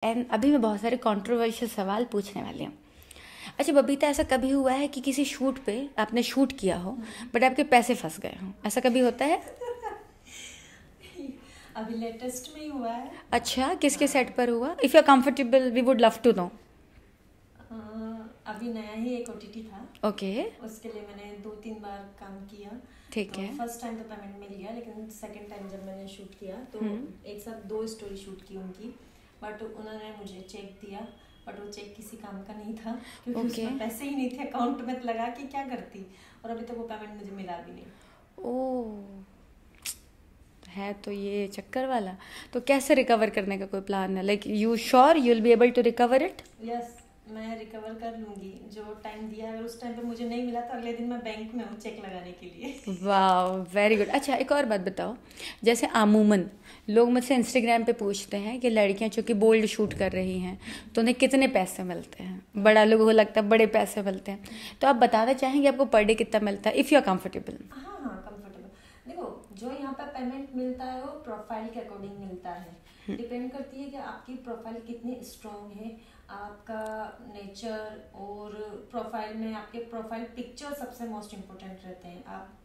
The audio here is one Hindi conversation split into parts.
एंड अभी मैं बहुत सारे कंट्रोवर्शियल सवाल पूछने वाली हूँ। अच्छा बबीता, ऐसा कभी हुआ है कि किसी शूट पे आपने शूट किया हो बट आपके पैसे फंस गए हों? ऐसा कभी होता है? अभी लेटेस्ट में ही हुआ है। अच्छा, किसके सेट पर हुआ? If you are comfortable we would love to know. अभी नया ही एक ओटीटी था। ओके। उसके लिए मैंने 2-3 बार काम किया। ठीक है। फर्स्ट टाइम तो पेमेंट मिल गया, लेकिन सेकंड टाइम जब मैंने शूट किया तो एक साथ 2 स्टोरी शूट की उनकी। बट उन्होंने मुझे चेक दिया, बट वो चेक किसी काम का नहीं था क्योंकि उसमें पैसे ही नहीं थे अकाउंट में, लगा कि क्या करती। और अभी तक वो पेमेंट मुझे मिला भी नहीं। ओह, है तो ये चक्कर वाला। तो कैसे रिकवर करने का कोई प्लान है? Like you sure you will be able to recover it? Yes, मैं रिकवर कर लूंगी। जो टाइम दिया, अगर उस टाइम पे मुझे नहीं मिला तो अगले दिन मैं बैंक में हूँ चेक लगाने के लिए। वाह, वेरी गुड। अच्छा एक और बात बताओ, जैसे अमूमन लोग मुझसे इंस्टाग्राम पे पूछते हैं कि लड़कियां चूंकि बोल्ड शूट कर रही हैं तो उन्हें कितने पैसे मिलते हैं? बड़ा लोगों को लगता है बड़े पैसे मिलते हैं, तो आप बताना चाहेंगे आपको पर डे कितना मिलता है इफ़ यू आर कंफर्टेबल? हाँ हाँ, कंफर्टेबल। देखो, जो यहाँ पे पेमेंट मिलता है वो प्रोफाइल के अकॉर्डिंग मिलता है। डिपेंड करती है कि आपकी प्रोफाइल कितनी स्ट्रॉन्ग है, आपका नेचर, और प्रोफाइल में आपके प्रोफाइल पिक्चर सबसे मोस्ट इम्पोर्टेंट रहते हैं। आप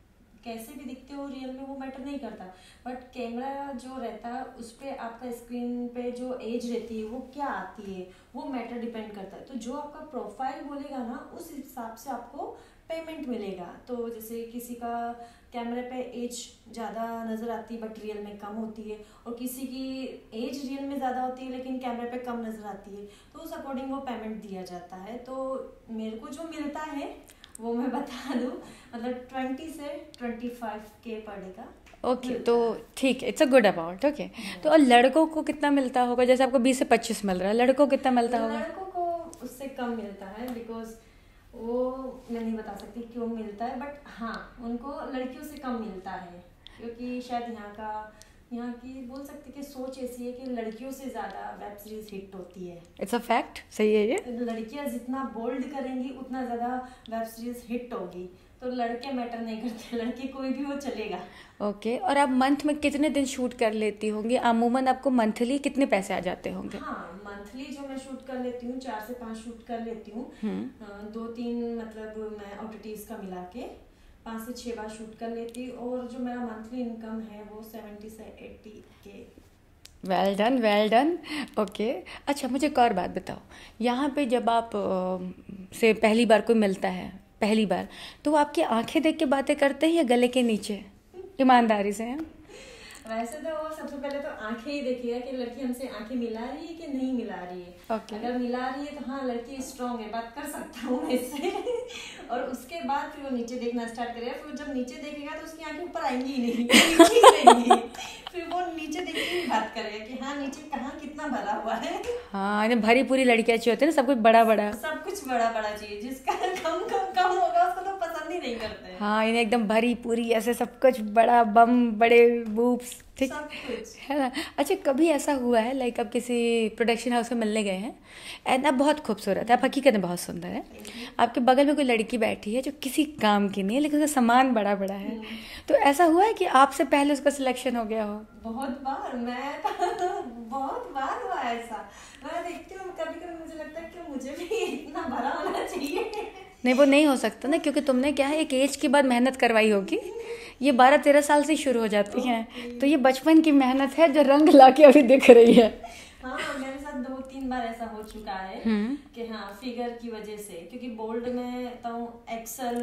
कैसे भी दिखते हो रियल में वो मैटर नहीं करता, बट कैमरा जो रहता है उस पर आपका स्क्रीन पे जो एज रहती है वो क्या आती है वो मैटर डिपेंड करता है। तो जो आपका प्रोफाइल बोलेगा ना उस हिसाब से आपको पेमेंट मिलेगा। तो जैसे किसी का कैमरे पे एज ज़्यादा नज़र आती है बट रियल में कम होती है, और किसी की एज रियल में ज़्यादा होती है लेकिन कैमरे पे कम नज़र आती है, तो उस अकॉर्डिंग वो पेमेंट दिया जाता है। तो मेरे को जो मिलता है वो मैं बता दूं, मतलब 20 से 25 के पर डे का। ओके तो ठीक है, it's a good amount. Okay, तो और लड़कों को कितना मिलता होगा? जैसे आपको 20 से 25 मिल रहा है, लड़कों को कितना मिलता होगा? लड़कों को उससे कम मिलता है, बिकॉज वो मैं नहीं बता सकती क्यों मिलता है, बट हाँ उनको लड़कियों से कम मिलता है क्योंकि शायद यहाँ की बोल सकते कि सोच ऐसी है कि लड़कियों से ज्यादा वेब सीरीज हिट होती है। इट्स अ फैक्ट, सही है ये। लड़कियां जितना बोल्ड करेंगी उतना ज्यादा वेब सीरीज हिट होगी। तो लड़के मैटर नहीं करते, लड़के कोई भी हो चलेगा। ओके, और आप मंथ में कितने दिन शूट कर लेती होंगी? अमूमन आपको मंथली कितने पैसे आ जाते होंगे? हाँ, मंथली जो मैं शूट कर लेती हूँ 4 से 5 शूट कर लेती हूँ। 2-3 मतलब मैं ओटीटीज का मिला के 5 से 6 बार शूट कर लेती हूँ, और जो मेरा मंथली इनकम है वो 70 से 80 के। Well done, well done. Okay, अच्छा मुझे एक और बात बताओ, यहाँ पे जब आप से पहली बार कोई मिलता है पहली बार, तो वो आपकी आंखें देख के बातें करते हैं या गले के नीचे? ईमानदारी से हैं? वैसे तो वो सबसे पहले तो आंखें ही देखिएगा कि लड़की हमसे आंखें मिला रही है कि नहीं मिला रही है। Okay. अगर मिला रही है तो हाँ लड़की स्ट्रांग है, बात कर सकता हूँ ऐसे। और उसके बाद फिर वो नीचे देखना स्टार्ट करेगा। फिर जब नीचे देखेगा तो उसकी आंखें ऊपर आएंगी ही नहीं, नीचे ही रहेंगी। फिर वो नीचे देख के ही बात करेगा कि हाँ नीचे कहाँ कितना भरा हुआ है। हाँ, इन्हें भरी पूरी लड़कियां चाहिए होती है ना, सब कुछ बड़ा बड़ा। सब कुछ बड़ा बड़ा चाहिए, जिसका कम कम कम होगा उसको तो पसंद ही नहीं करते हैं। हाँ, इन्हें एकदम भरी पूरी ऐसे सब कुछ बड़ा बम, बड़े बूब्स, ठीक है ना? अच्छा कभी ऐसा हुआ है लाइक आप किसी प्रोडक्शन हाउस में मिलने गए हैं एंड आप बहुत खूबसूरत है, आप हकीकत में बहुत सुंदर है, आपके बगल में कोई लड़की बैठी है जो किसी काम की नहीं है लेकिन उसका सामान बड़ा बड़ा है, तो ऐसा हुआ है कि आपसे पहले उसका सिलेक्शन हो गया हो? बहुत बार, मैं बहुत बार हुआ ऐसा। मैं देखती हूँ कभी कभी मुझे लगता है कि मुझे भी इतना भरा होना चाहिए। नहीं, वो नहीं हो सकता ना, क्योंकि तुमने क्या है एक एज के बाद मेहनत करवाई होगी। ये 12-13 साल से शुरू हो जाती हैं, तो ये बचपन की मेहनत है जो रंग लाके अभी दिख रही है। हाँ, मेरे साथ 2-3 बार ऐसा हो चुका है कि हाँ फिगर की वजह से, क्योंकि बोल्ड में तो एक्सेल,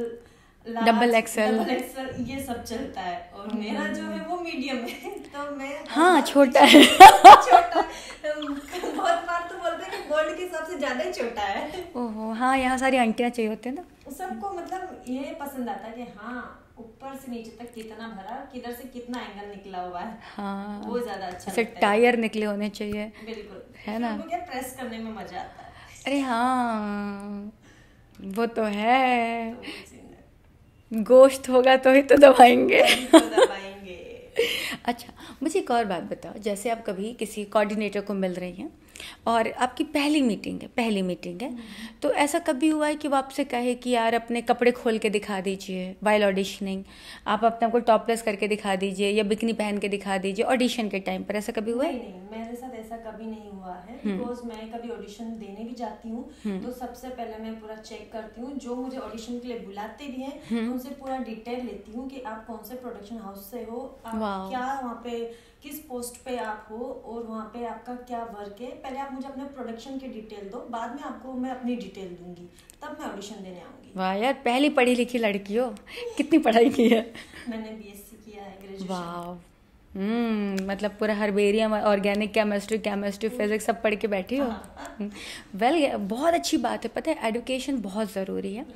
डबल एक्सेल ये सब चलता है, और मेरा जो है वो मीडियम है। तो मैं हाँ छोटा है। छोटा, बहुत बार तो बोलते हैं कि बोल्ड के हिसाब से ज्यादा ही छोटा है। ओहो, हाँ यहाँ सारी आंटियां चाहिए होते हैं ना। सबको मतलब ये पसंद आता है कि हाँ ऊपर से नीचे तक कितना भरा, किधर से कितना एंगल निकला हुआ है। हाँ, वो ज्यादा अच्छा जैसे लगता है। टायर निकले होने चाहिए। बिल्कुल, है ना? क्या प्रेस करने में मजा आता है। अरे हाँ, वो तो है, तो गोश्त होगा तो ही तो दबाएंगे। दबाएंगे। अच्छा मुझे एक और बात बताओ, जैसे आप कभी किसी कोऑर्डिनेटर को मिल रही हैं और आपकी पहली मीटिंग है, तो ऐसा कभी हुआ है कि वो आपसे कहे कि यार अपने कपड़े खोल के दिखा दीजिए वाइल ऑडिशनिंग, आप अपने को टॉपलेस करके दिखा दीजिए या बिकनी पहन के दिखा दीजिए ऑडिशन के टाइम पर, ऐसा कभी हुआ है? नहीं, मेरे साथ ऐसा कभी नहीं हुआ है, बिकॉज मैं कभी ऑडिशन देने भी जाती हूँ तो सबसे पहले मैं पूरा चेक करती हूँ, जो मुझे ऑडिशन के लिए बुलाते भी हैं उनसे पूरा डिटेल लेती हूँ कि आप कौन से प्रोडक्शन हाउस से हो, आप क्या वहाँ पे किस पोस्ट पे आप हो और वहाँ पे आपका क्या वर्क है। पहले आप मुझे अपने प्रोडक्शन की डिटेल दो, बाद में आपको मैं अपनी डिटेल दूंगी, तब मैं ऑडिशन देने आऊंगी। वाह यार, पहली पढ़ी लिखी लड़की हो। कितनी पढ़ाई की है? मैंने बीएससी किया है, ग्रेजुएशन। वाह, मतलब पूरा हर्बेरियम, ऑर्गेनिक केमिस्ट्री फिजिक्स सब पढ़ के बैठी हो। वेल, बहुत अच्छी बात है। पता है, एजुकेशन बहुत ज़रूरी है।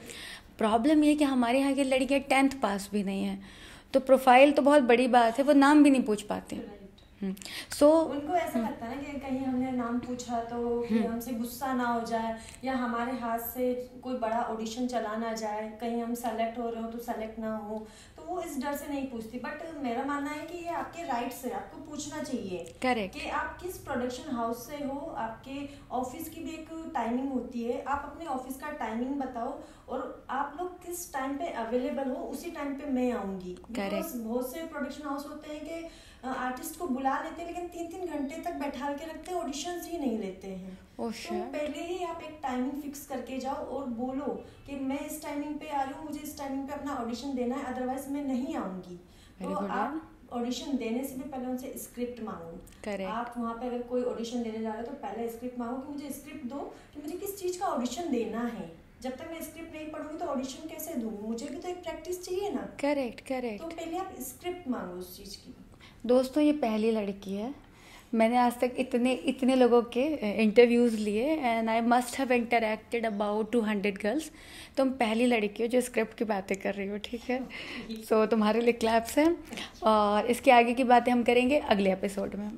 प्रॉब्लम ये है कि हमारे यहाँ की लड़कियाँ 10th पास भी नहीं है, तो प्रोफाइल तो बहुत बड़ी बात है, वो नाम भी नहीं पूछ पाते। सो उनको ऐसा लगता है ना कि कहीं हमने नाम पूछा तो कि हमसे गुस्सा ना हो जाए, या हमारे हाथ से कोई बड़ा ऑडिशन चला ना जाए, कहीं हम सेलेक्ट हो रहे हो तो सेलेक्ट ना हो, तो वो इस डर से नहीं पूछती। बट मेरा मानना है कि ये आपके राइट्स है, आपको पूछना चाहिए। करेक्ट। कि आप किस प्रोडक्शन हाउस से हो, आपके ऑफिस की भी एक टाइमिंग होती है, आप अपने ऑफिस का टाइमिंग बताओ और आप लोग किस टाइम पे अवेलेबल हो, उसी टाइम पे मैं आऊंगी। बहुत से प्रोडक्शन हाउस होते हैं कि आर्टिस्ट को बुला लेते हैं लेकिन 3-3 घंटे तक बैठा के रखते हैं, ऑडिशंस ही नहीं लेते हैं। तो पहले ही आप एक टाइमिंग फिक्स करके जाओ और बोलो कि मैं इस टाइमिंग पे आ रही हूँ, मुझे इस टाइमिंग पे अपना ऑडिशन देना है, अदरवाइज मैं नहीं आऊंगी। तो आप ऑडिशन देने से भी पहले उनसे स्क्रिप्ट मांगो। आप वहाँ पे अगर कोई ऑडिशन देने जा रहे हो तो पहले स्क्रिप्ट मांगो कि मुझे स्क्रिप्ट दो कि मुझे किस चीज़ का ऑडिशन देना है। जब तक मैं स्क्रिप्ट नहीं पढ़ूंगी तो ऑडिशन कैसे दूंगी, मुझे भी तो एक प्रैक्टिस चाहिए ना। करेक्ट। तो पहले आप स्क्रिप्ट मांगो उस चीज़ की। दोस्तों, ये पहली लड़की है, मैंने आज तक इतने लोगों के इंटरव्यूज़ लिए and I must have interacted about 200 girls. तुम पहली लड़की हो जो स्क्रिप्ट की बातें कर रही हो, ठीक है? सो तुम्हारे लिए क्लैप्स हैं, और इसके आगे की बातें हम करेंगे अगले एपिसोड में।